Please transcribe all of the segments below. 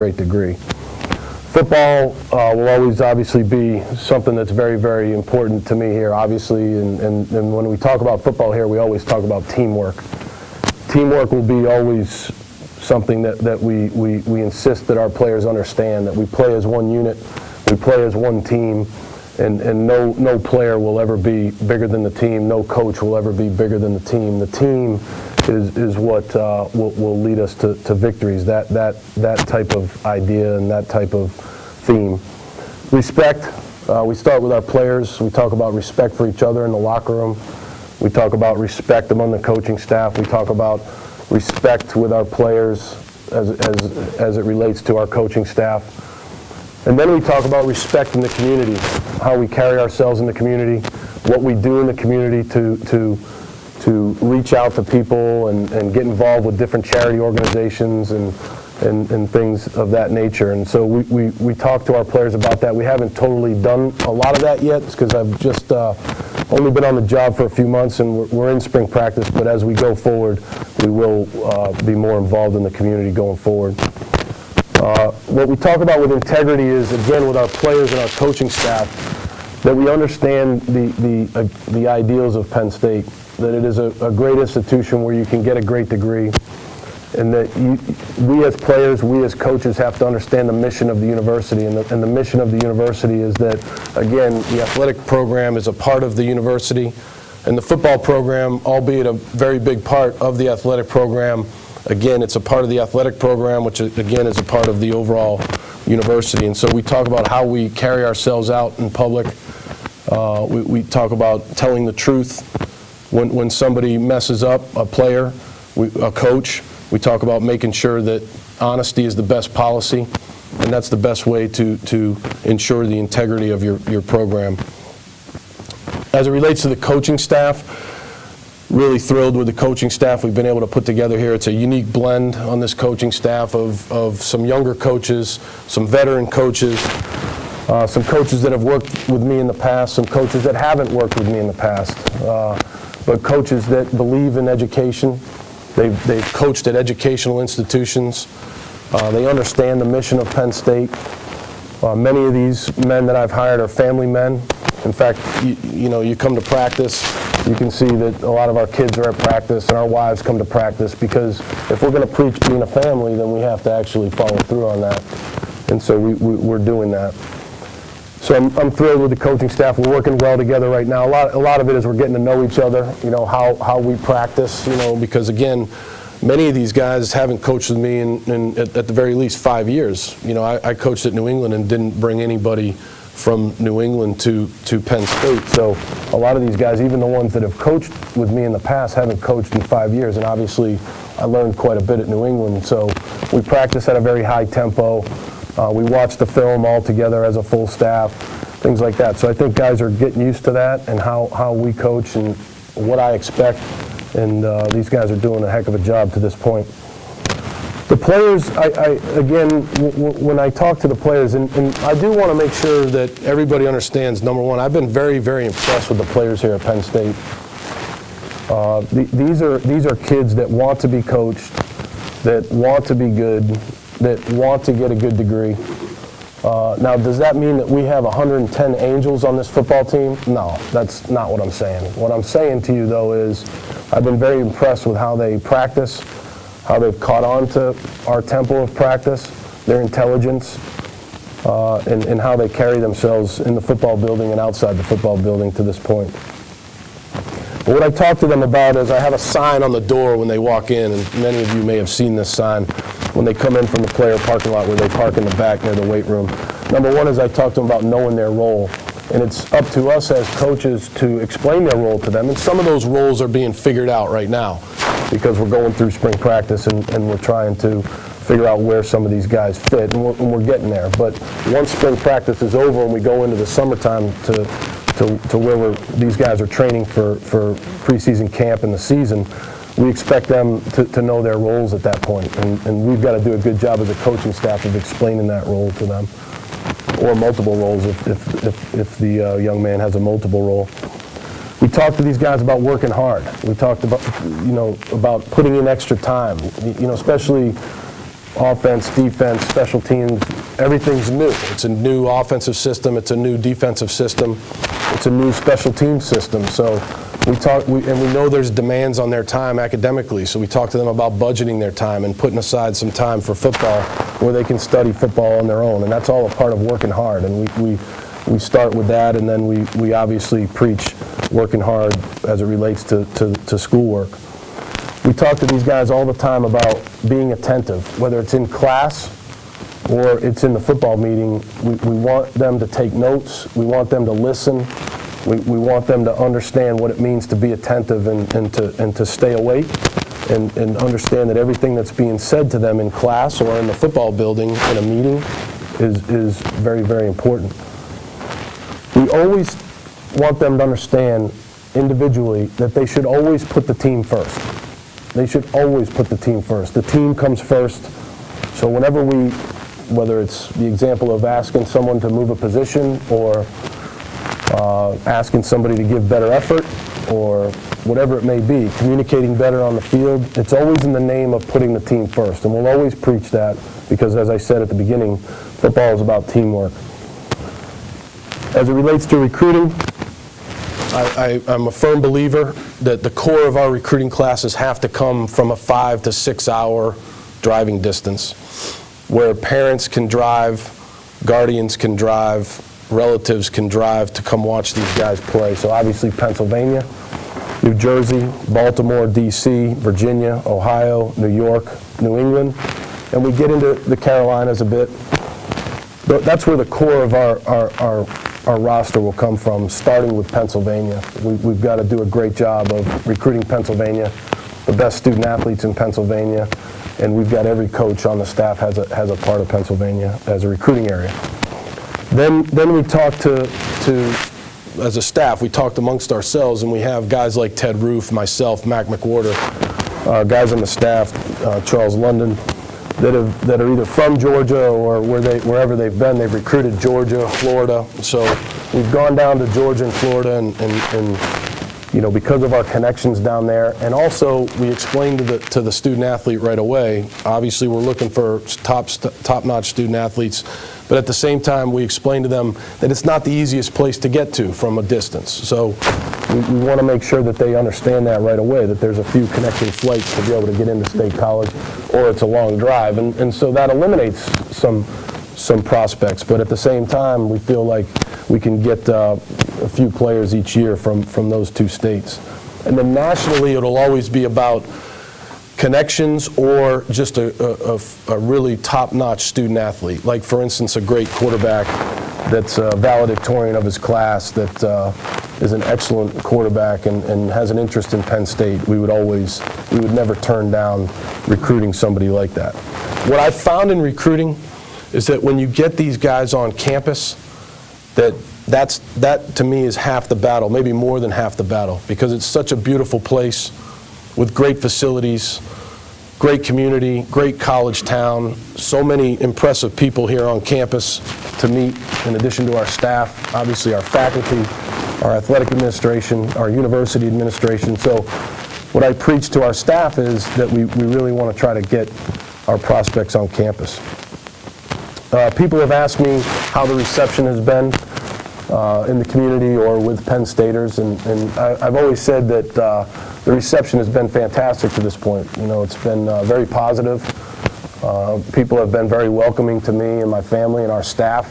great degree. Football will always obviously be something that's very, very important to me here, obviously, and when we talk about football here, we always talk about teamwork. Teamwork will be always something that we insist that our players understand, that we play as one unit, we play as one team, and no player will ever be bigger than the team, no coach will ever be bigger than the team. The team is what will lead us to victories, that type of idea and that type of theme. Respect, we start with our players. We talk about respect for each other in the locker room. We talk about respect among the coaching staff. We talk about respect with our players as it relates to our coaching staff. And then we talk about respect in the community, how we carry ourselves in the community, what we do in the community to reach out to people and get involved with different charity organizations and things of that nature. And so we talk to our players about that. We haven't totally done a lot of that yet because I've just only been on the job for a few months and we're in spring practice, but as we go forward, we will be more involved in the community going forward. What we talk about with integrity is, again, with our players and our coaching staff, that we understand the ideals of Penn State, that it is a great institution where you can get a great degree, and that we as players, we as coaches have to understand the mission of the university, and the mission of the university is that, again, the athletic program is a part of the university, and the football program, albeit a very big part of the athletic program, again, it's a part of the athletic program, which again is a part of the overall university. And so we talk about how we carry ourselves out in public. We talk about telling the truth. When somebody messes up, a player, a coach, we talk about making sure that honesty is the best policy, and that's the best way to ensure the integrity of your program. As it relates to the coaching staff, really thrilled with the coaching staff we've been able to put together here. It's a unique blend on this coaching staff of some younger coaches, some veteran coaches, some coaches that have worked with me in the past, some coaches that haven't worked with me in the past, but coaches that believe in education. They've coached at educational institutions. They understand the mission of Penn State. Many of these men that I've hired are family men. In fact, you come to practice, you can see that a lot of our kids are at practice and our wives come to practice, because if we're going to preach being a family, then we have to actually follow through on that. And so we're doing that. So I'm thrilled with the coaching staff. We're working well together right now. A lot of it is we're getting to know each other, how we practice, because again, many of these guys haven't coached with me in at the very least 5 years. I coached at New England and didn't bring anybody from New England to Penn State. So a lot of these guys, even the ones that have coached with me in the past, haven't coached in 5 years. And obviously, I learned quite a bit at New England. So we practice at a very high tempo. We watch the film all together as a full staff, things like that. So I think guys are getting used to that and how we coach and what I expect. And these guys are doing a heck of a job to this point. The players, again, when I talk to the players, and I do want to make sure that everybody understands, number one, I've been very, very impressed with the players here at Penn State. These are kids that want to be coached, that want to be good, that want to get a good degree. Now, does that mean that we have 110 angels on this football team? No, that's not what I'm saying. What I'm saying to you, though, is I've been very impressed with how they practice, how they've caught on to our tempo of practice, their intelligence, and how they carry themselves in the football building and outside the football building to this point. But what I talk to them about is I have a sign on the door when they walk in, and many of you may have seen this sign when they come in from the player parking lot where they park in the back near the weight room. Number one is I talk to them about knowing their role. And it's up to us as coaches to explain their role to them. And some of those roles are being figured out right now because we're going through spring practice and we're trying to figure out where some of these guys fit, and we're getting there. But once spring practice is over and we go into the summertime to where these guys are training for preseason camp and the season, we expect them to know their roles at that point. And we've got to do a good job as a coaching staff of explaining that role to them, or multiple roles if the young man has a multiple role. We talked to these guys about working hard. We talked about, about putting in extra time, especially offense, defense, special teams, everything's new. It's a new offensive system, it's a new defensive system, it's a new special team system. So we know there's demands on their time academically, so we talk to them about budgeting their time and putting aside some time for football where they can study football on their own, and that's all a part of working hard. And we start with that, and then we obviously preach working hard as it relates to schoolwork. We talk to these guys all the time about being attentive, whether it's in class or it's in the football meeting. We want them to take notes. We want them to listen. We want them to understand what it means to be attentive and to stay awake and understand that everything that's being said to them in class or in the football building in a meeting is very, very important. We always want them to understand individually that they should always put the team first. They should always put the team first. The team comes first. So whenever whether it's the example of asking someone to move a position or asking somebody to give better effort or whatever it may be, communicating better on the field, it's always in the name of putting the team first. And we'll always preach that because, as I said at the beginning, football is about teamwork. As it relates to recruiting, I'm a firm believer that the core of our recruiting classes have to come from a 5 to 6 hour driving distance where parents can drive, guardians can drive, relatives can drive to come watch these guys play. So obviously Pennsylvania, New Jersey, Baltimore, D.C., Virginia, Ohio, New York, New England, and we get into the Carolinas a bit. But that's where the core of our roster will come from, starting with Pennsylvania. We've got to do a great job of recruiting Pennsylvania, the best student athletes in Pennsylvania, and we've got every coach on the staff has a part of Pennsylvania as a recruiting area. Then we talk as a staff, we talked amongst ourselves, and we have guys like Ted Roof, myself, Mac McWhorter, guys on the staff, Charles London, that are either from Georgia or wherever they've been. They've recruited Georgia, Florida. So we've gone down to Georgia and Florida, and you know, because of our connections down there, and also we explained to the student athlete right away. Obviously, we're looking for top-notch student athletes, but at the same time, we explained to them that it's not the easiest place to get to from a distance. So we want to make sure that they understand that right away, that there's a few connecting flights to be able to get into State College, or it's a long drive, and so that eliminates some prospects. But at the same time, we feel like we can get a few players each year from those two states. And then nationally, it'll always be about connections or just a really top-notch student athlete. Like, for instance, a great quarterback that's a valedictorian of his class, that is an excellent quarterback and has an interest in Penn State. We would never turn down recruiting somebody like that. What I've found in recruiting is that when you get these guys on campus, that to me is half the battle, maybe more than half the battle, because it's such a beautiful place with great facilities, great community, great college town, so many impressive people here on campus to meet, in addition to our staff, obviously our faculty, our athletic administration, our university administration. So what I preach to our staff is that we really want to try to get our prospects on campus. People have asked me how the reception has been in the community or with Penn Staters, and I've always said that the reception has been fantastic to this point. You know, it's been very positive. People have been very welcoming to me and my family and our staff,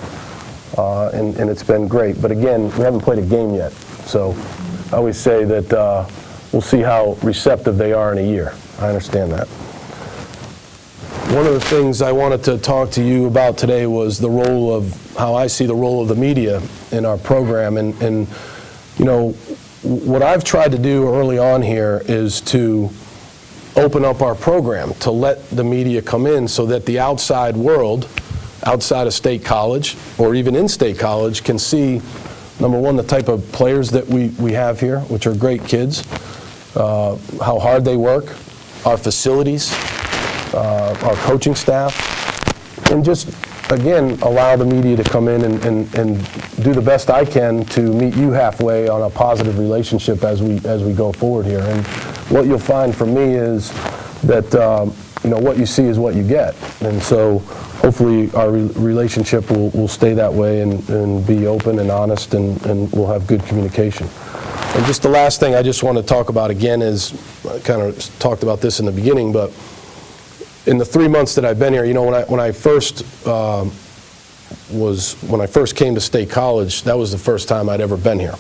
and it's been great. But again, we haven't played a game yet, so I always say that we'll see how receptive they are in a year. I understand that. One of the things I wanted to talk to you about today was the role of, how I see the role of the media in our program. And you know, what I've tried to do early on here is to open up our program, to let the media come in so that the outside world, outside of State College, or even in State College, can see, number one, the type of players that we have here, which are great kids, how hard they work, our facilities, our coaching staff, and just, again, allow the media to come in and do the best I can to meet you halfway on a positive relationship as we go forward here. And what you'll find from me is that what you see is what you get. And so hopefully our relationship will stay that way and be open and honest, and we'll have good communication. And just the last thing I just want to talk about again is, I kind of talked about this in the beginning, but in the 3 months that I've been here, when I first came to State College, that was the first time I'd ever been here,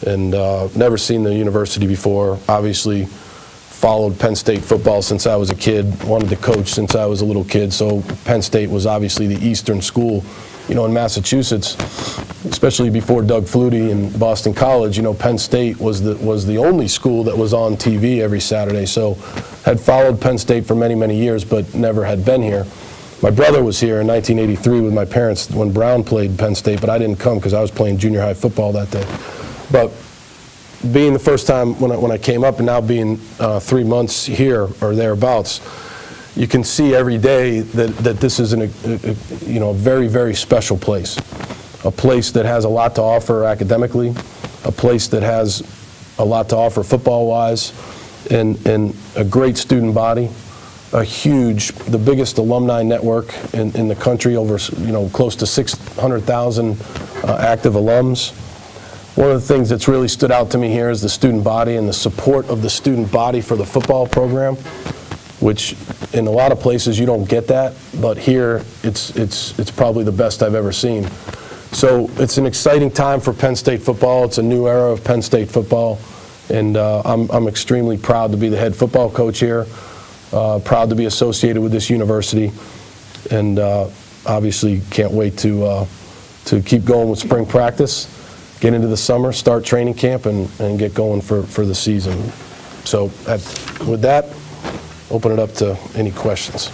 and never seen the university before. Obviously, followed Penn State football since I was a kid, wanted to coach since I was a little kid, so Penn State was obviously the Eastern school, in Massachusetts, especially before Doug Flutie and Boston College. Penn State was the only school that was on TV every Saturday, so had followed Penn State for many, many years, but never had been here. My brother was here in 1983 with my parents when Brown played Penn State, but I didn't come because I was playing junior high football that day. But being the first time when I came up, and now being 3 months here or thereabouts, you can see every day that this is a very, very special place. A place that has a lot to offer academically, a place that has a lot to offer football-wise, and a great student body, the biggest alumni network in the country, over close to 600,000 active alums. One of the things that's really stood out to me here is the student body and the support of the student body for the football program, which in a lot of places you don't get that, but here it's probably the best I've ever seen. So it's an exciting time for Penn State football. It's a new era of Penn State football, and I'm extremely proud to be the head football coach here, proud to be associated with this university, and obviously can't wait to keep going with spring practice, get into the summer, start training camp, and get going for the season. So with that, open it up to any questions.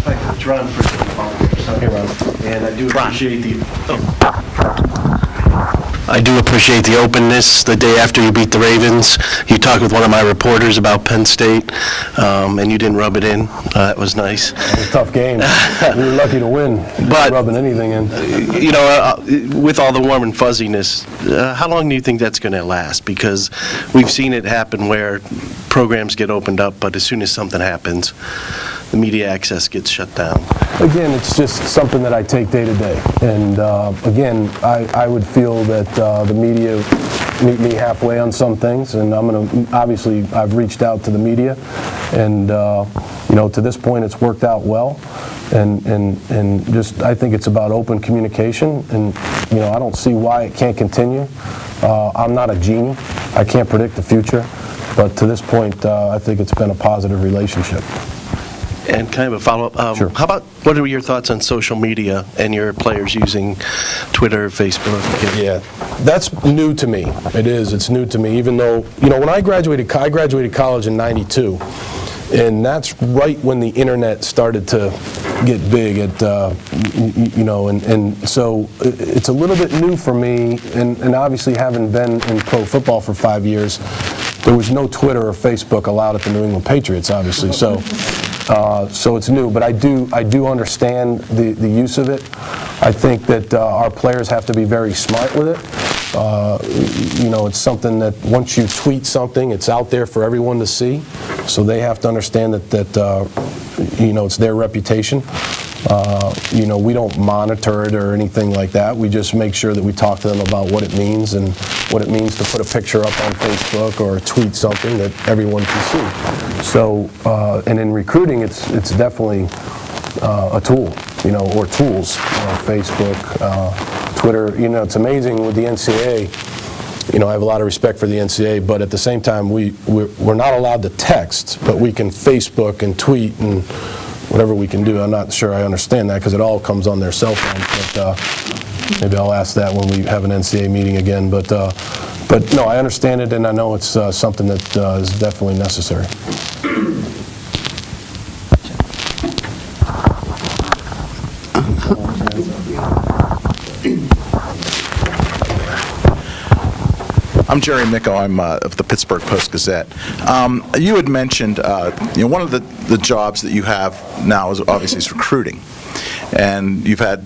Hi, it's Ron for Hey, Ron. and I do appreciate the openness. The day after you beat the Ravens, you talked with one of my reporters about Penn State, and you didn't rub it in. That was nice. It was a tough game. We were lucky to win. Not rubbing anything in. With all the warm and fuzziness, how long do you think that's going to last? Because we've seen it happen where programs get opened up, but as soon as something happens, the media access gets shut down. Again, it's just something that I take day to day. And again, I would feel that the media meet me halfway on some things, and obviously I've reached out to the media, and to this point it's worked out well. And just, I think it's about open communication, and I don't see why it can't continue. I'm not a genie. I can't predict the future, but to this point, I think it's been a positive relationship. And kind of a follow-up, Sure. How about, what are your thoughts on social media and your players using Twitter, Facebook? Yeah, that's new to me. It's new to me, even though, when I graduated college in '92, and that's right when the internet started to get big, and so it's a little bit new for me, and obviously having been in pro football for 5 years, there was no Twitter or Facebook allowed at the New England Patriots, obviously, so it's new, but I do understand the use of it. I think that our players have to be very smart with it. It's something that once you tweet something, it's out there for everyone to see, so they have to understand that it's their reputation. We don't monitor it or anything like that. We just make sure that we talk to them about what it means and what it means to put a picture up on Facebook or tweet something that everyone can see. So, and in recruiting, it's definitely a tool, or tools, Facebook, Twitter. It's amazing with the NCAA. I have a lot of respect for the NCAA, but at the same time, we're not allowed to text, but we can Facebook and tweet and whatever we can do. I'm not sure I understand that because it all comes on their cell phones, but maybe I'll ask that when we have an NCAA meeting again. But no, I understand it, and I know it's something that is definitely necessary. I'm Jerry Micco. I'm of the Pittsburgh Post-Gazette. You had mentioned, one of the jobs that you have now is obviously recruiting, and you've had,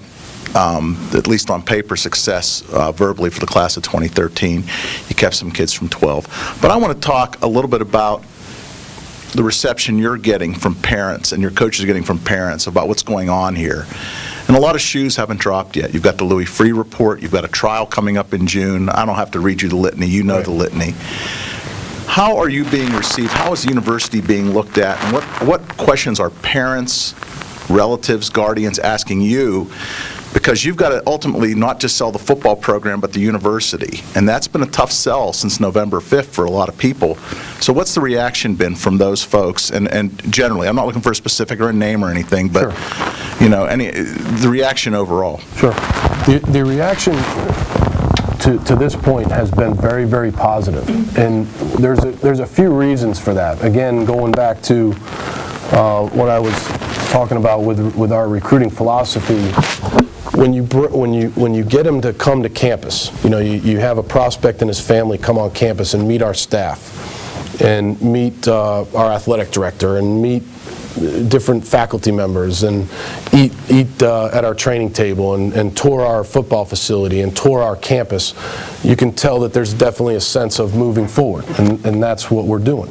at least on paper, success verbally for the class of 2013. You kept some kids from 12. But I want to talk a little bit about the reception you're getting from parents and your coaches are getting from parents about what's going on here. And a lot of shoes haven't dropped yet. You've got the Louis Free report. You've got a trial coming up in June. I don't have to read you the litany. You know the litany. How are you being received? How is the university being looked at? And what questions are parents, relatives, guardians asking you? Because you've got to ultimately not just sell the football program, but the university. And that's been a tough sell since November 5th for a lot of people. So what's the reaction been from those folks? And generally, I'm not looking for a specific or a name or anything, but you know, the reaction overall. Sure. The reaction to this point has been very, very positive. And there's a few reasons for that. Again, going back to what I was talking about with our recruiting philosophy, when you get them to come to campus, you know, you have a prospect and his family come on campus and meet our staff and meet our athletic director and meet different faculty members and eat at our training table and tour our football facility and tour our campus, you can tell that there's definitely a sense of moving forward, and that's what we're doing.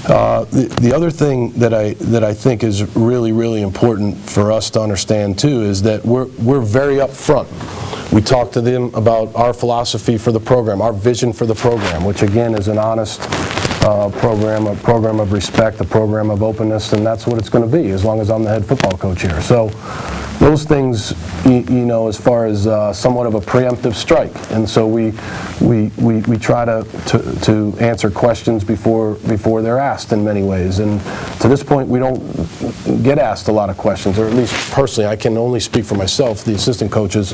The other thing that I think is really, really important for us to understand too is that we're very upfront. We talk to them about our philosophy for the program, our vision for the program, which again is an honest program, a program of respect, a program of openness, and that's what it's going to be as long as I'm the head football coach here. So those things, you know, as far as somewhat of a preemptive strike, and so we try to answer questions before they're asked in many ways. And to this point, we don't get asked a lot of questions, or at least personally, I can only speak for myself. The assistant coaches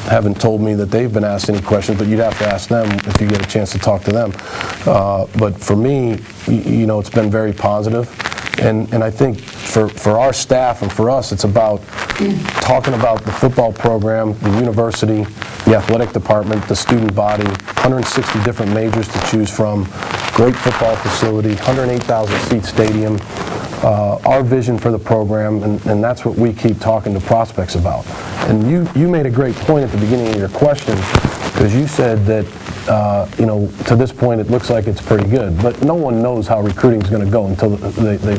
haven't told me that they've been asked any questions, but you'd have to ask them if you get a chance to talk to them. But for me, you know, it's been very positive. And I think for our staff and for us, it's about talking about the football program, the university, the athletic department, the student body, 160 different majors to choose from, great football facility, 108,000-seat stadium, our vision for the program, and that's what we keep talking to prospects about. And you made a great point at the beginning of your question, because you said that you know, to this point it looks like it's pretty good, but no one knows how recruiting is going to go until they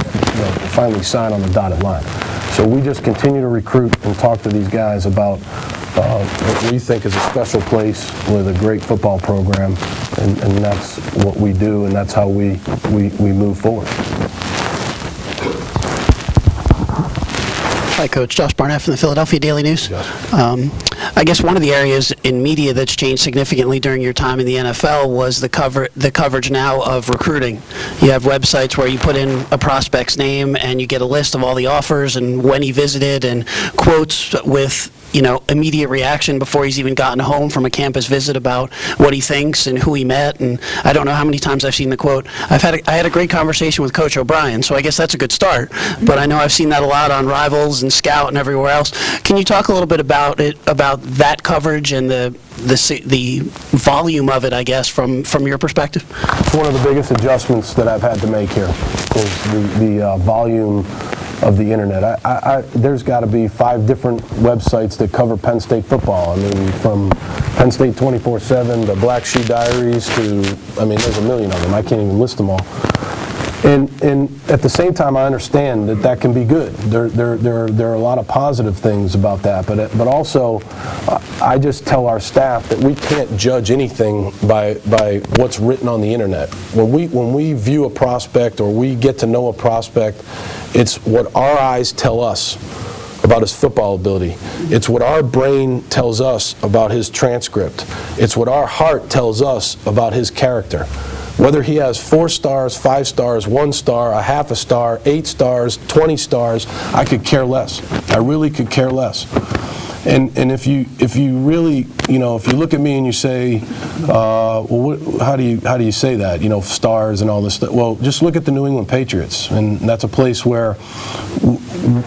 finally sign on the dotted line. So we just continue to recruit and talk to these guys about what we think is a special place with a great football program, and that's what we do, and that's how we move forward. Hi, Coach. Josh Barnett from the Philadelphia Daily News. I guess one of the areas in media that's changed significantly during your time in the NFL was the coverage now of recruiting. You have websites where you put in a prospect's name and you get a list of all the offers and when he visited and quotes with, you know, immediate reaction before he's even gotten home from a campus visit about what he thinks and who he met. And I don't know how many times I've seen the quote. I had a great conversation with Coach O'Brien, so I guess that's a good start. But I know I've seen that a lot on Rivals and Scout and everywhere else. Can you talk a little bit about that coverage and the volume of it, I guess, from your perspective? It's one of the biggest adjustments that I've had to make here is the volume of the internet. There's got to be 5 different websites that cover Penn State football. I mean, from Penn State 24/7 to Black Shoe Diaries to, I mean, there's a million of them. I can't even list them all. And at the same time, I understand that can be good. There are a lot of positive things about that, but also I just tell our staff that we can't judge anything by what's written on the internet. When we view a prospect or we get to know a prospect, it's what our eyes tell us about his football ability. It's what our brain tells us about his transcript. It's what our heart tells us about his character. Whether he has 4 stars, 5 stars, 1 star, a half a star, 8 stars, 20 stars, I could care less. I really could care less. And if you really, you know, if you look at me and you say, well, how do you say that? You know, stars and all this stuff. Well, just look at the New England Patriots, and that's a place where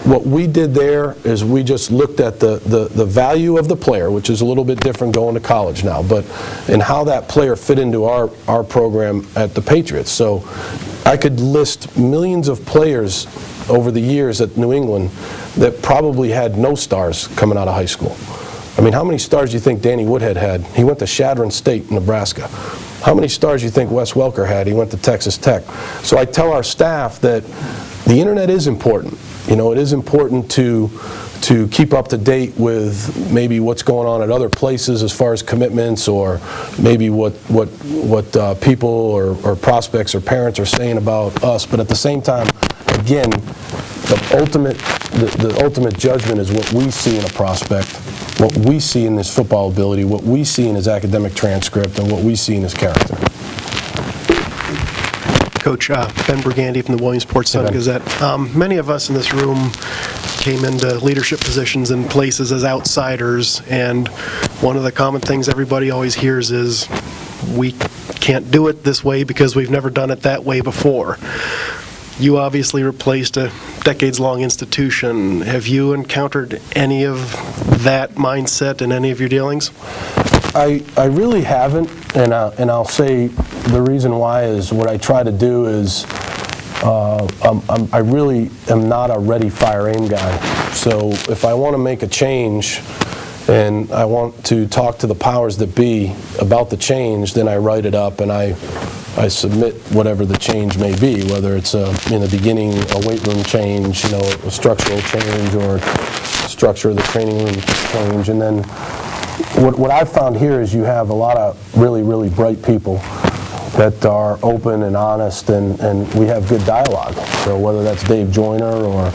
what we did there is we just looked at the value of the player, which is a little bit different going to college now, but and how that player fit into our program at the Patriots. So I could list millions of players over the years at New England that probably had no stars coming out of high school. I mean, how many stars do you think Danny Woodhead had? He went to Shadron State, Nebraska. How many stars do you think Wes Welker had? He went to Texas Tech. So I tell our staff that the internet is important. You know, it is important to keep up to date with maybe what's going on at other places as far as commitments, or maybe what people or prospects or parents are saying about us. But at the same time, again, the ultimate judgment is what we see in a prospect, what we see in his football ability, what we see in his academic transcript, and what we see in his character. Coach, Ben Brigandy from the Williamsport Sun-Gazette. Many of us in this room came into leadership positions in places as outsiders, and one of the common things everybody always hears is, we can't do it this way because we've never done it that way before. You obviously replaced a decades-long institution. Have you encountered any of that mindset in any of your dealings? I really haven't, and I'll say the reason why is what I try to do is I really am not a ready, fire, aim guy. So if I want to make a change and I want to talk to the powers that be about the change, then I write it up and I submit whatever the change may be, whether it's in the beginning a weight room change, you know, a structural change, or structure of the training room change. And then what I've found here is you have a lot of really, really bright people that are open and honest, and we have good dialogue. So whether that's Dave Joyner or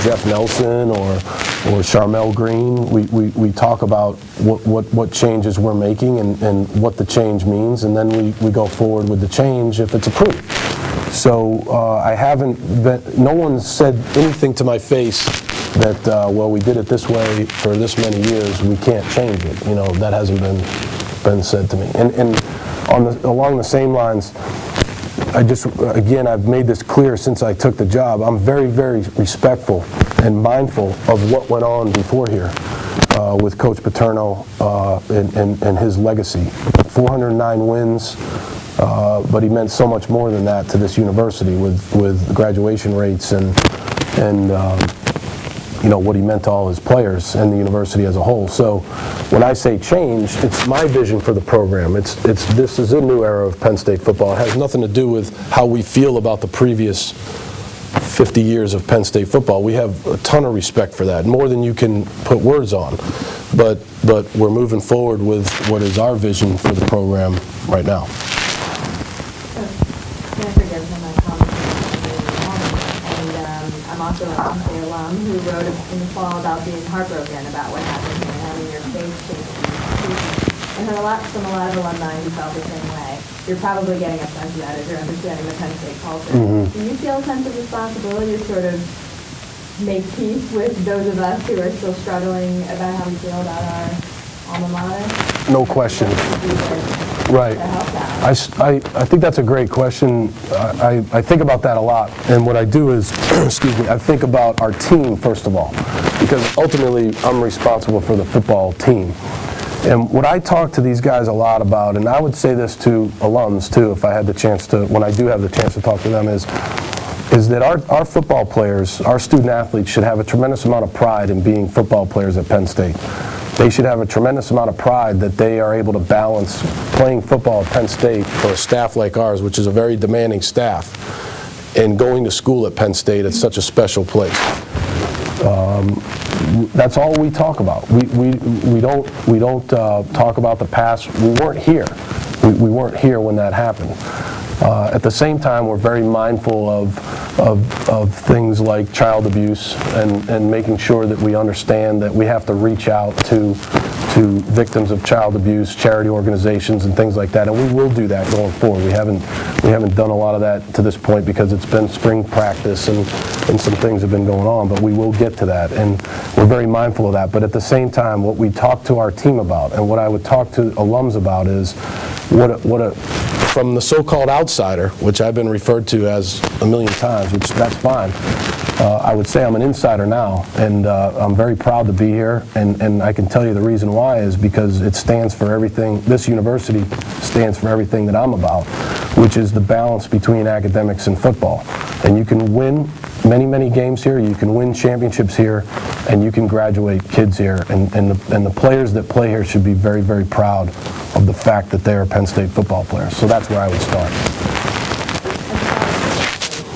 Jeff Nelson or Charmel Green, we talk about what changes we're making and what the change means, and then we go forward with the change if it's approved. So I haven't been, no one said anything to my face that, well, we did it this way for this many years, we can't change it. You know, that hasn't been said to me. And along the same lines, I've made this clear since I took the job. I'm very, very respectful and mindful of what went on before here with Coach Paterno and his legacy. 409 wins, but he meant so much more than that to this university with graduation rates and what he meant to all his players and the university as a whole. So when I say change, it's my vision for the program. This is a new era of Penn State football. It has nothing to do with how we feel about the previous 50 years of Penn State football. We have a ton of respect for that, more than you can put words on. But we're moving forward with what is our vision for the program right now. I'm also a Penn State alum who wrote in the fall about being heartbroken about what happened here and having your faith changed. And heard from a lot of alumni who felt the same way. You're probably getting a sense of that as you're understanding the Penn State culture. Mm-hmm. Do you feel a sense of responsibility to sort of make peace with those of us who are still struggling about how we feel about our alma mater? No question. Right. I think that's a great question. I think about that a lot. And what I do is, I think about our team, first of all, because ultimately I'm responsible for the football team. And what I talk to these guys a lot about, and I would say this to alums too, if I had the chance to, when I do have the chance to talk to them, is that our football players, our student athletes, should have a tremendous amount of pride in being football players at Penn State. They should have a tremendous amount of pride that they are able to balance playing football at Penn State for a staff like ours, which is a very demanding staff, and going to school at Penn State at such a special place. That's all we talk about. We don't talk about the past. We weren't here. We weren't here when that happened. At the same time, we're very mindful of things like child abuse and making sure that we understand that we have to reach out to victims of child abuse, charity organizations, and things like that. And we will do that going forward. We haven't done a lot of that to this point because it's been spring practice and some things have been going on, but we will get to that. And we're very mindful of that. But at the same time, what we talk to our team about and what I would talk to alums about is from the so-called outsider, which I've been referred to as a million times, which that's fine. I would say I'm an insider now, and I'm very proud to be here, and I can tell you the reason why is because it stands for everything, this university stands for everything that I'm about, which is the balance between academics and football. And you can win many, many games here, you can win championships here, and you can graduate kids here, and the players that play here should be very, very proud of the fact that they are Penn State football players. So that's where I would start.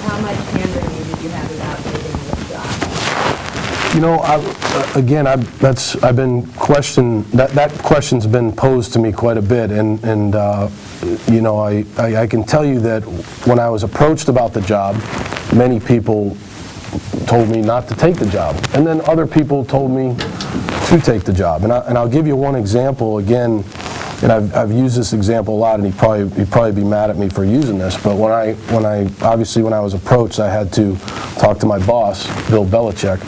How much hand-wringing did you have about taking this job? You know, I've been questioned, that question's been posed to me quite a bit, and you know, I can tell you that when I was approached about the job, many people told me not to take the job, and then other people told me to take the job. And I'll give you one example again, and I've used this example a lot, and he'd probably be mad at me for using this, but when I was approached, I had to talk to my boss, Bill Belichick,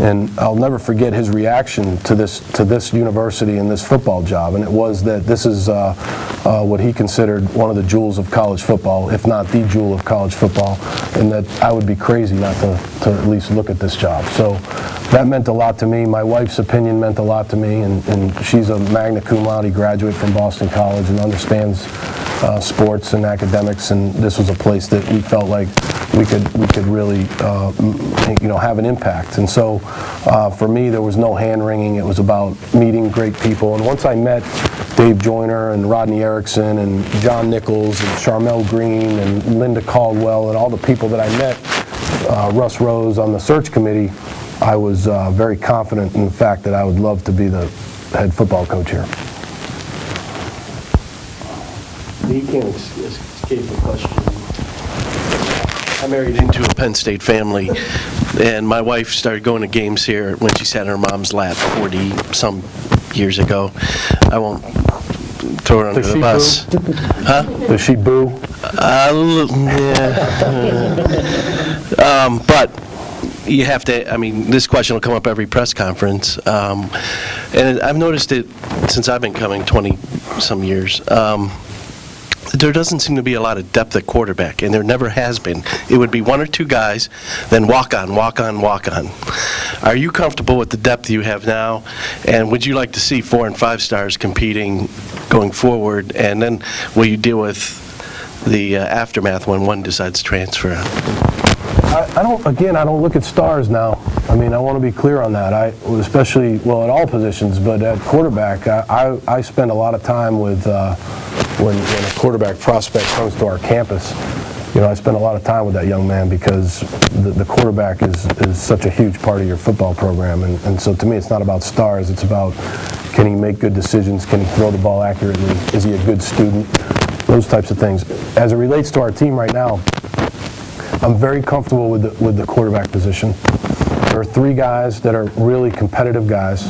and I'll never forget his reaction to this university and this football job, and it was that this is what he considered one of the jewels of college football, if not the jewel of college football, and that I would be crazy not to at least look at this job. So that meant a lot to me. My wife's opinion meant a lot to me, and she's a magna cum laude graduate from Boston College and understands sports and academics, and this was a place that we felt like we could really you know, have an impact. And so for me, there was no hand-wringing. It was about meeting great people. And once I met Dave Joyner and Rodney Erickson and John Nichols and Charmel Green and Linda Caldwell and all the people that I met, Russ Rose on the search committee, I was very confident in the fact that I would love to be the head football coach here. You can't escape the question. I married into a Penn State family, and my wife started going to games here when she sat in her mom's lap 40-some years ago. I won't throw her under the bus. Huh? Does she boo? Yeah. But you have to, I mean, this question will come up every press conference, and I've noticed it since I've been coming 20-some years. There doesn't seem to be a lot of depth at quarterback, and there never has been. It would be one or two guys, then walk on, walk on, walk on. Are you comfortable with the depth you have now, and would you like to see 4 and 5 stars competing going forward, and then will you deal with the aftermath when one decides to transfer? I don't look at stars now. I mean, I want to be clear on that. Especially, well, at all positions, but at quarterback, I spend a lot of time with when a quarterback prospect comes to our campus. You know, I spend a lot of time with that young man because the quarterback is such a huge part of your football program. And so to me, it's not about stars. It's about, can he make good decisions? Can he throw the ball accurately? Is he a good student? Those types of things. As it relates to our team right now, I'm very comfortable with the quarterback position. There are 3 guys that are really competitive guys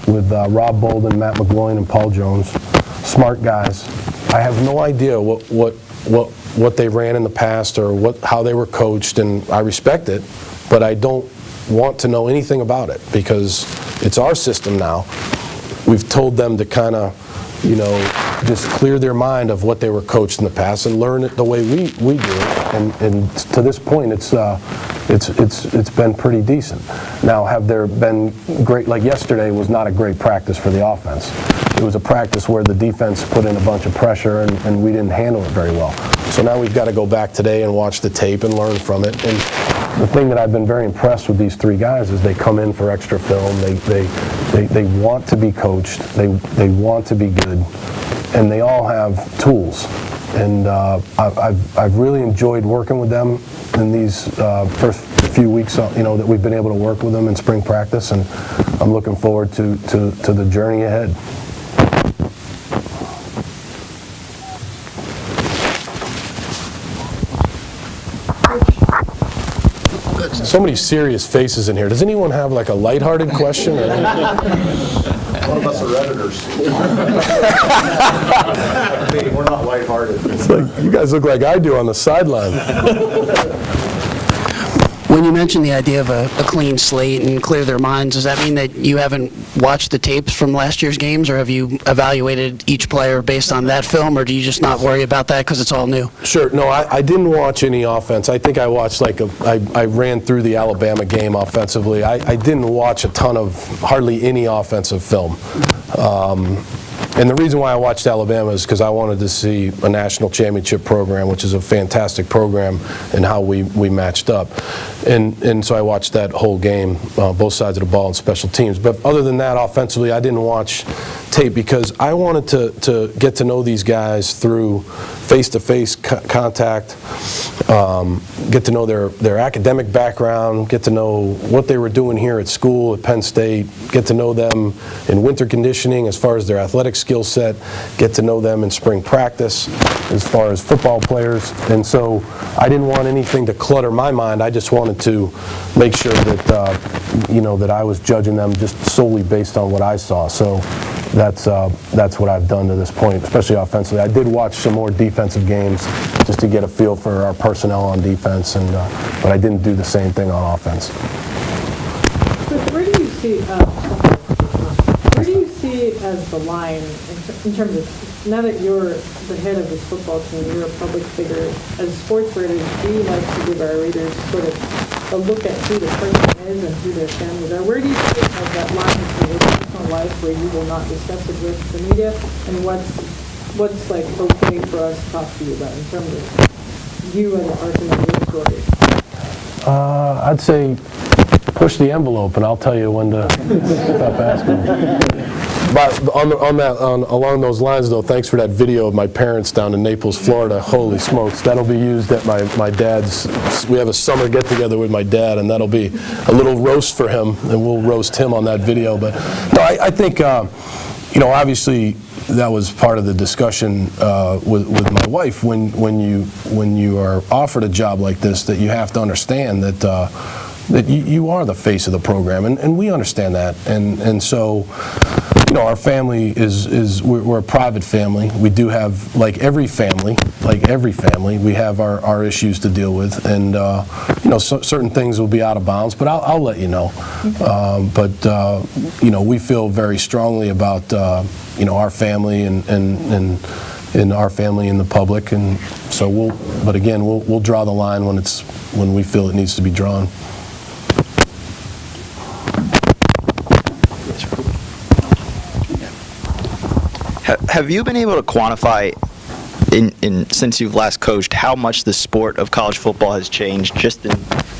with Rob Bolden, Matt McGloin, and Paul Jones. Smart guys. I have no idea what they ran in the past or how they were coached, and I respect it, but I don't want to know anything about it because it's our system now. We've told them to kind of, you know, just clear their mind of what they were coached in the past and learn it the way we do it. And to this point, it's been pretty decent. Now, have there been great, like yesterday was not a great practice for the offense. It was a practice where the defense put in a bunch of pressure and we didn't handle it very well. So now we've got to go back today and watch the tape and learn from it. And the thing that I've been very impressed with these 3 guys is they come in for extra film. They want to be coached. They want to be good. And they all have tools. And I've really enjoyed working with them in these first few weeks, you know, that we've been able to work with them in spring practice, and I'm looking forward to the journey ahead. So many serious faces in here. Does anyone have like a lighthearted question? One of us are editors. We're not lighthearted. It's like, you guys look like I do on the sideline. When you mentioned the idea of a clean slate and clear their minds, does that mean that you haven't watched the tapes from last year's games, or have you evaluated each player based on that film, or do you just not worry about that because it's all new? Sure. No, I didn't watch any offense. I think I watched I ran through the Alabama game offensively. I didn't watch a ton of, hardly any offensive film. And the reason why I watched Alabama is because I wanted to see a national championship program, which is a fantastic program, and how we matched up. And so I watched that whole game, both sides of the ball and special teams. But other than that, offensively, I didn't watch tape because I wanted to get to know these guys through face-to-face contact, get to know their academic background, get to know what they were doing here at school at Penn State, get to know them in winter conditioning as far as their athletic skill set, get to know them in spring practice as far as football players. And so I didn't want anything to clutter my mind. I just wanted to make sure that, that I was judging them just solely based on what I saw. So that's what I've done to this point, especially offensively. I did watch some more defensive games just to get a feel for our personnel on defense, but I didn't do the same thing on offense. Where do you see as the line in terms of, now that you're the head of this football team, you're a public figure, as sports writers, do you like to give our readers sort of a look at who the person is and who their families are? Where do you see it as that line into your personal life where you will not discuss it with the media, and what's like okay for us to talk to you about in terms of you as a person and your story? I'd say push the envelope, and I'll tell you when to stop asking. But along those lines, though, thanks for that video of my parents down in Naples, Florida. Holy smokes, that'll be used at my dad's. We have a summer get-together with my dad, and that'll be a little roast for him, and we'll roast him on that video. But no, I think, obviously, that was part of the discussion with my wife. When you are offered a job like this, that you have to understand that you are the face of the program, and we understand that, and so. Our family we're a private family. We do have, like every family, we have our issues to deal with, and certain things will be out of bounds, but I'll let you know. But we feel very strongly about our family and our family in the public, and so we'll draw the line when we feel it needs to be drawn. Have you been able to quantify, since you've last coached, how much the sport of college football has changed, just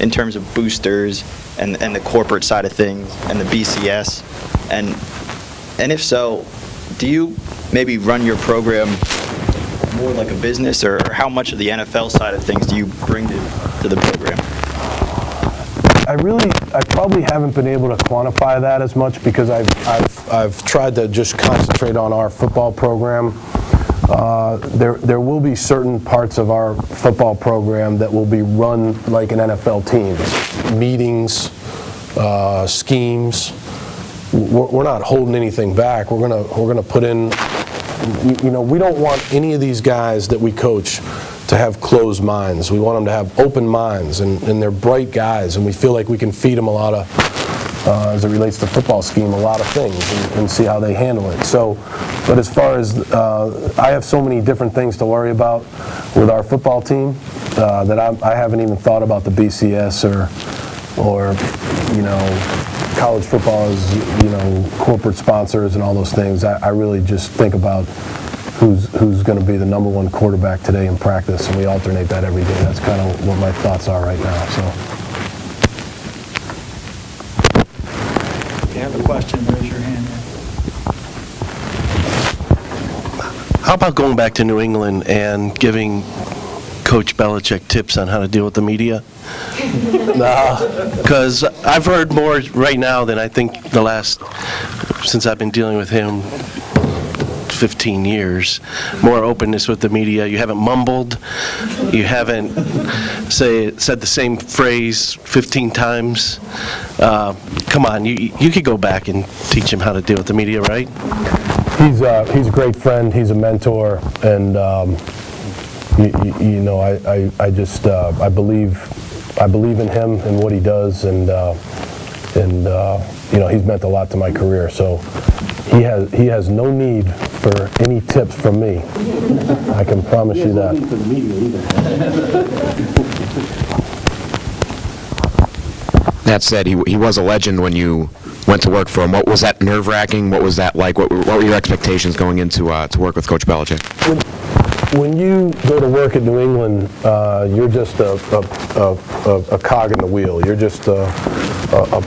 in terms of boosters and the corporate side of things and the BCS? And if so, do you maybe run your program more like a business, or how much of the NFL side of things do you bring to the program? I probably haven't been able to quantify that as much because I've tried to just concentrate on our football program. There will be certain parts of our football program that will be run like an NFL team. Meetings, schemes. We're not holding anything back. We're gonna put in. We don't want any of these guys that we coach to have closed minds. We want them to have open minds, and they're bright guys, and we feel like we can feed them a lot of, as it relates to football scheme, a lot of things, and see how they handle it. So, but as far as, I have so many different things to worry about with our football team that I haven't even thought about the BCS or college football as, corporate sponsors and all those things. I really just think about who's going to be the number one quarterback today in practice, and we alternate that every day. That's kind of what my thoughts are right now. So. If you have a question, raise your hand. How about going back to New England and giving Coach Belichick tips on how to deal with the media? Because I've heard more right now than I think since I've been dealing with him 15 years, more openness with the media. You haven't mumbled. You haven't said the same phrase 15 times. Come on, you could go back and teach him how to deal with the media, right? He's a great friend. He's a mentor, and I believe in him and what he does, and he's meant a lot to my career. So he has no need for any tips from me. I can promise you that. That said, he was a legend when you went to work for him. What was that nerve-wracking? What was that like? What were your expectations going into to work with Coach Belichick? When you go to work at New England, you're just a cog in the wheel. You're just a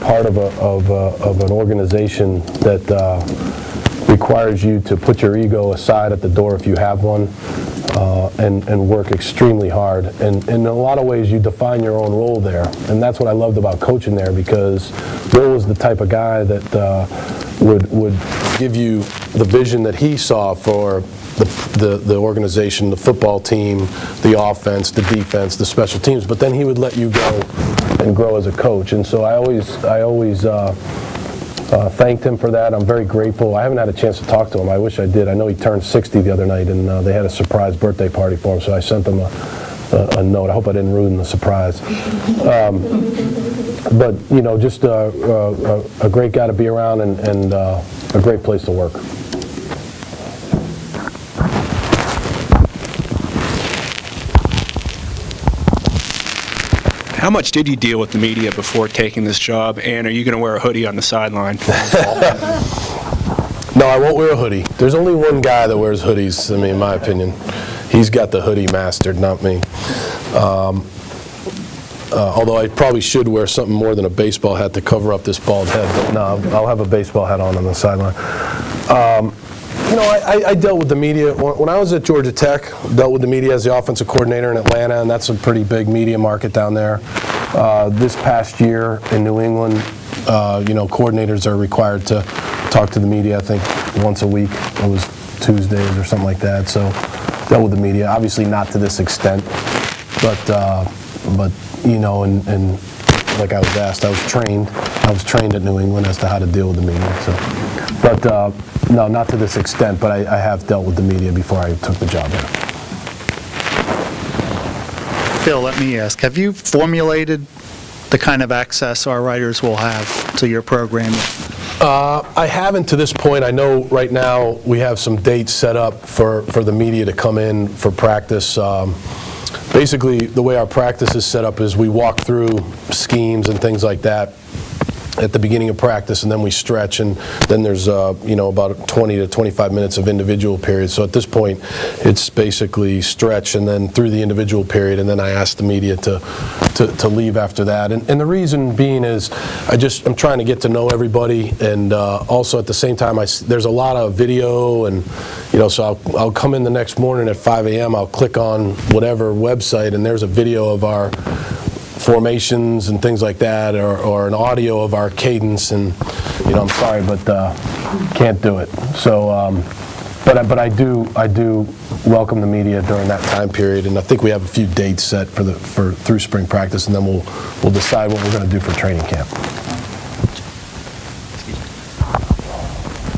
part of an organization that requires you to put your ego aside at the door if you have one, and work extremely hard. And in a lot of ways, you define your own role there. And that's what I loved about coaching there, because Bill was the type of guy that would give you the vision that he saw for the organization, the football team, the offense, the defense, the special teams, but then he would let you go and grow as a coach. And so I always thanked him for that. I'm very grateful. I haven't had a chance to talk to him. I wish I did. I know he turned 60 the other night, and they had a surprise birthday party for him, so I sent him a note. I hope I didn't ruin the surprise. But, you know, just a great guy to be around, and a great place to work. How much did you deal with the media before taking this job, and are you going to wear a hoodie on the sideline? No, I won't wear a hoodie. There's only one guy that wears hoodies, I mean, in my opinion. He's got the hoodie mastered, not me. Although I probably should wear something more than a baseball hat to cover up this bald head, but no, I'll have a baseball hat on the sideline. You know, I dealt with the media. When I was at Georgia Tech, dealt with the media as the offensive coordinator in Atlanta, and that's a pretty big media market down there. This past year in New England, you know, coordinators are required to talk to the media, I think, once a week. It was Tuesdays or something like that, so dealt with the media. Obviously not to this extent, but you know, and like I was asked, I was trained at New England as to how to deal with the media. So, but no, not to this extent, but I have dealt with the media before I took the job there. Phil, let me ask, have you formulated the kind of access our writers will have to your program? I haven't to this point. I know right now we have some dates set up for the media to come in for practice. Basically, the way our practice is set up is we walk through schemes and things like that at the beginning of practice, and then we stretch, and then there's you know, about 20 to 25 minutes of individual periods. So at this point, it's basically stretch and then through the individual period, and then I ask the media to leave after that. And the reason being is I'm trying to get to know everybody, and also at the same time, there's a lot of video, and you know, so I'll come in the next morning at 5 a.m., I'll click on whatever website, and there's a video of our formations and things like that, or an audio of our cadence, and you know, I'm sorry, but can't do it. So, but I do welcome the media during that time period, and I think we have a few dates set for through spring practice, and then we'll decide what we're going to do for training camp.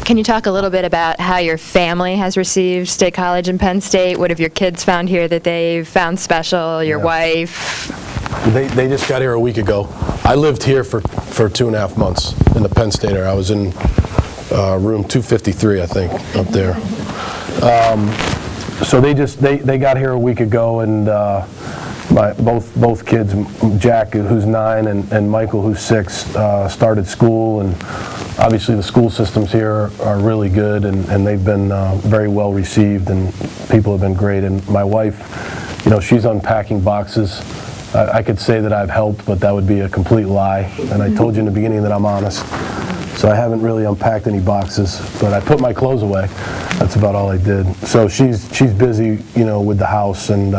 Can you talk a little bit about how your family has received State College and Penn State? What have your kids found here that they've found special? Your wife? They just got here a week ago. I lived here for 2.5 months in the Penn State area. I was in room 253, I think, up there. So they got here a week ago, and both kids, Jack, who's 9, and Michael, who's 6, started school, and obviously the school systems here are really good, and they've been very well received, and people have been great. And my wife, you know, she's unpacking boxes. I could say that I've helped, but that would be a complete lie, and I told you in the beginning that I'm honest. So I haven't really unpacked any boxes, but I put my clothes away. That's about all I did. So she's busy, you know, with the house, and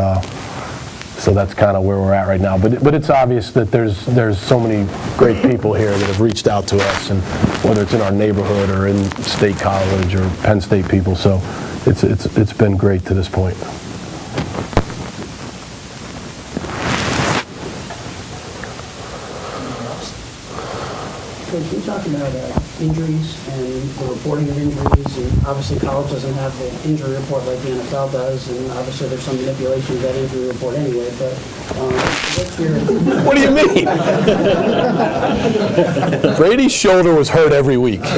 so that's kind of where we're at right now. But it's obvious that there's so many great people here that have reached out to us, and whether it's in our neighborhood or in State College or Penn State people. So it's been great to this point. Can you talk about injuries and the reporting of injuries? And obviously college doesn't have the injury report like the NFL does, and obviously there's some manipulation of that injury report anyway, but what's your... What do you mean? Brady's shoulder was hurt every week. What's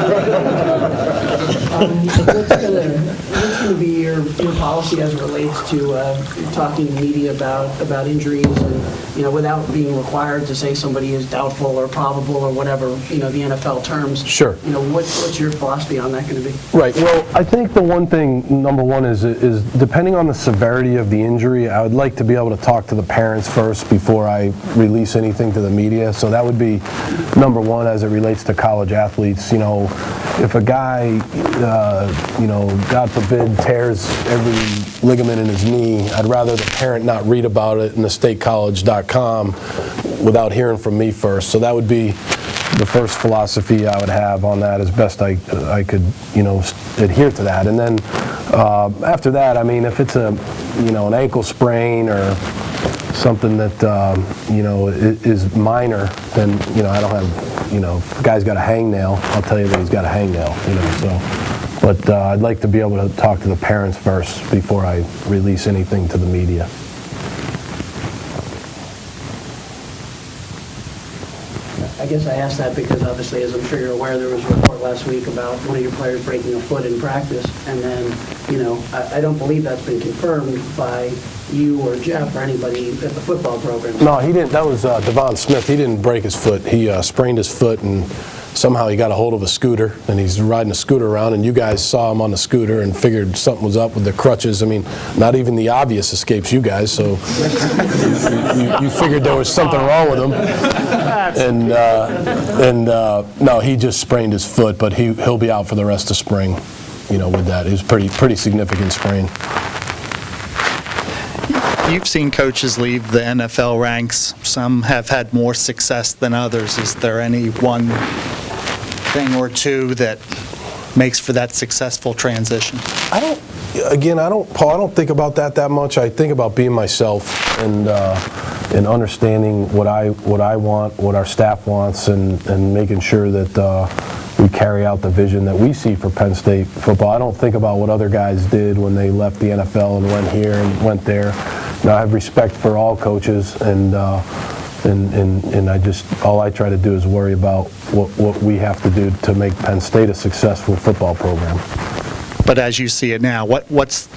going to would be your policy as it relates to talking to media about injuries and, without being required to say somebody is doubtful or probable or whatever, the NFL terms? Sure. What's your philosophy on that going to be? Right. Well, I think the one thing, number one, is depending on the severity of the injury, I would like to be able to talk to the parents first before I release anything to the media. So that would be number one as it relates to college athletes. If a guy, God forbid, tears every ligament in his knee, I'd rather the parent not read about it in the statecollege.com without hearing from me first. So that would be the first philosophy I would have on that, as best I could, adhere to that. And then after that, I mean, if it's an ankle sprain or something that, is minor, then, I don't have, if a guy's got a hangnail, I'll tell you that he's got a hangnail, so. But I'd like to be able to talk to the parents first before I release anything to the media. I guess I asked that because obviously, as I'm sure you're aware, there was a report last week about one of your players breaking a foot in practice, and then, I don't believe that's been confirmed by you or Jeff or anybody at the football program. No, he didn't. That was Devon Smith. He didn't break his foot. He sprained his foot, and somehow he got a hold of a scooter, and he's riding a scooter around, and you guys saw him on the scooter and figured something was up with the crutches. I mean, not even the obvious escapes you guys, so you figured there was something wrong with him. And no, he just sprained his foot, but he'll be out for the rest of spring, with that. It was pretty significant sprain. You've seen coaches leave the NFL ranks. Some have had more success than others. Is there any one thing or two that makes for that successful transition? Paul, I don't think about that much. I think about being myself and understanding what I want, what our staff wants, and making sure that we carry out the vision that we see for Penn State football. I don't think about what other guys did when they left the NFL and went here and went there. I have respect for all coaches, and all I try to do is worry about what we have to do to make Penn State a successful football program. But as you see it now, what's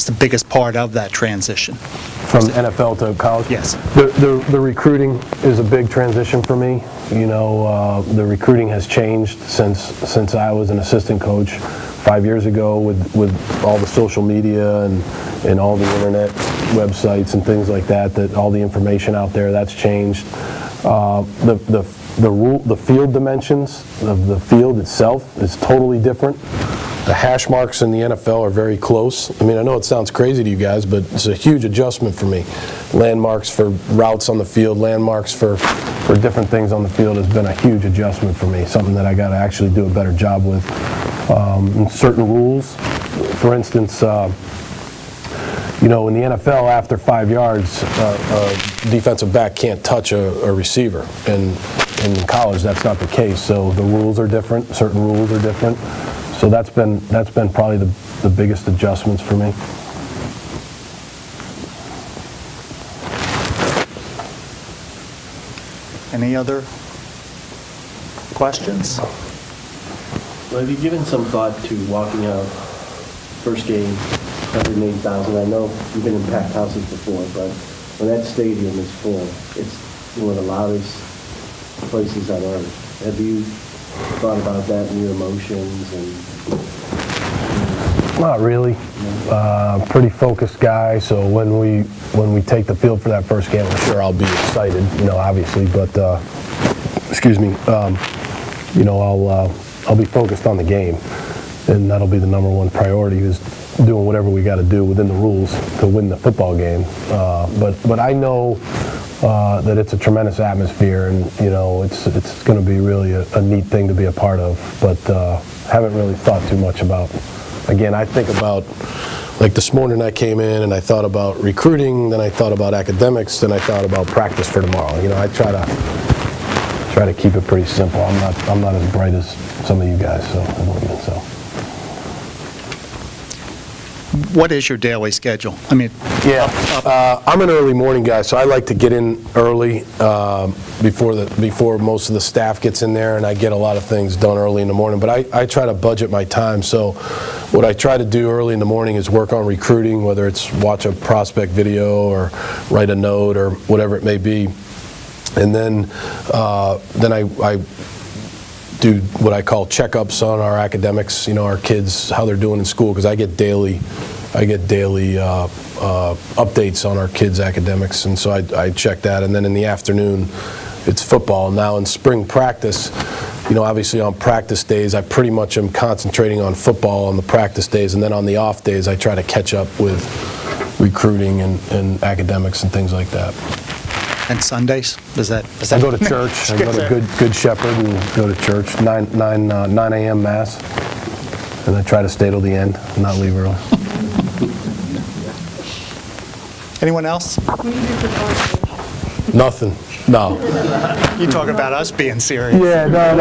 the biggest part of that transition? From NFL to college? Yes. The recruiting is a big transition for me. The recruiting has changed since I was an assistant coach 5 years ago with all the social media and all the internet websites and things like that all the information out there, that's changed. The field dimensions of the field itself is totally different. The hash marks in the NFL are very close. I mean, I know it sounds crazy to you guys, but it's a huge adjustment for me. Landmarks for routes on the field, landmarks for different things on the field has been a huge adjustment for me, something that I got to actually do a better job with. And certain rules, for instance, in the NFL, after 5 yards, a defensive back can't touch a receiver. And in college, that's not the case. So the rules are different. Certain rules are different. So that's been probably the biggest adjustments for me. Any other questions? Well, have you given some thought to walking out first game, 108,000? I know you've been in packed houses before, but when that stadium is full, it's one of the loudest places on earth. Have you thought about that and your emotions? Not really. Pretty focused guy, so when we take the field for that first game, I'm sure I'll be excited, obviously, but excuse me, I'll be focused on the game, and that'll be the number one priority, is doing whatever we got to do within the rules to win the football game. But I know that it's a tremendous atmosphere, and it's going to be really a neat thing to be a part of. But haven't really thought too much about. Again, I think about, like this morning I came in and I thought about recruiting, then I thought about academics, then I thought about practice for tomorrow. I try to keep it pretty simple. I'm not as bright as some of you guys, so. what is your daily schedule? I mean, Yeah, I'm an early morning guy, so I like to get in early before most of the staff gets in there, and I get a lot of things done early in the morning. But I try to budget my time, so what I try to do early in the morning is work on recruiting, whether it's watch a prospect video or write a note or whatever it may be. And then I do what I call checkups on our academics, our kids, how they're doing in school, because I get daily updates on our kids' academics, and so I check that. And then in the afternoon, it's football. Now in spring practice, obviously on practice days, I pretty much am concentrating on football on the practice days, and then on the off days, I try to catch up with recruiting and academics and things like that. and Sundays? I go to church. I go to Good Shepherd and go to church, 9 a.m. Mass, and I try to stay till the end, not leave early. Anyone else? Nothing. No. You talk about us being serious. Yeah, no.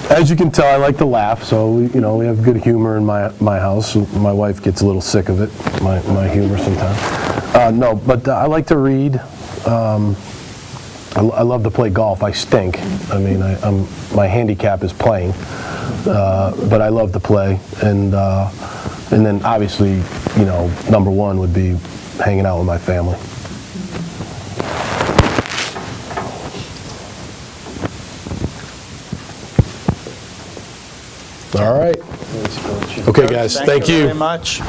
As you can tell, I like to laugh, so we have good humor in my house. My wife gets a little sick of it, my humor sometimes. No, but I like to read. I love to play golf. I stink. I mean, my handicap is playing, but I love to play. And then obviously, number one would be hanging out with my family. All right. Okay, guys. Thank you. Very much.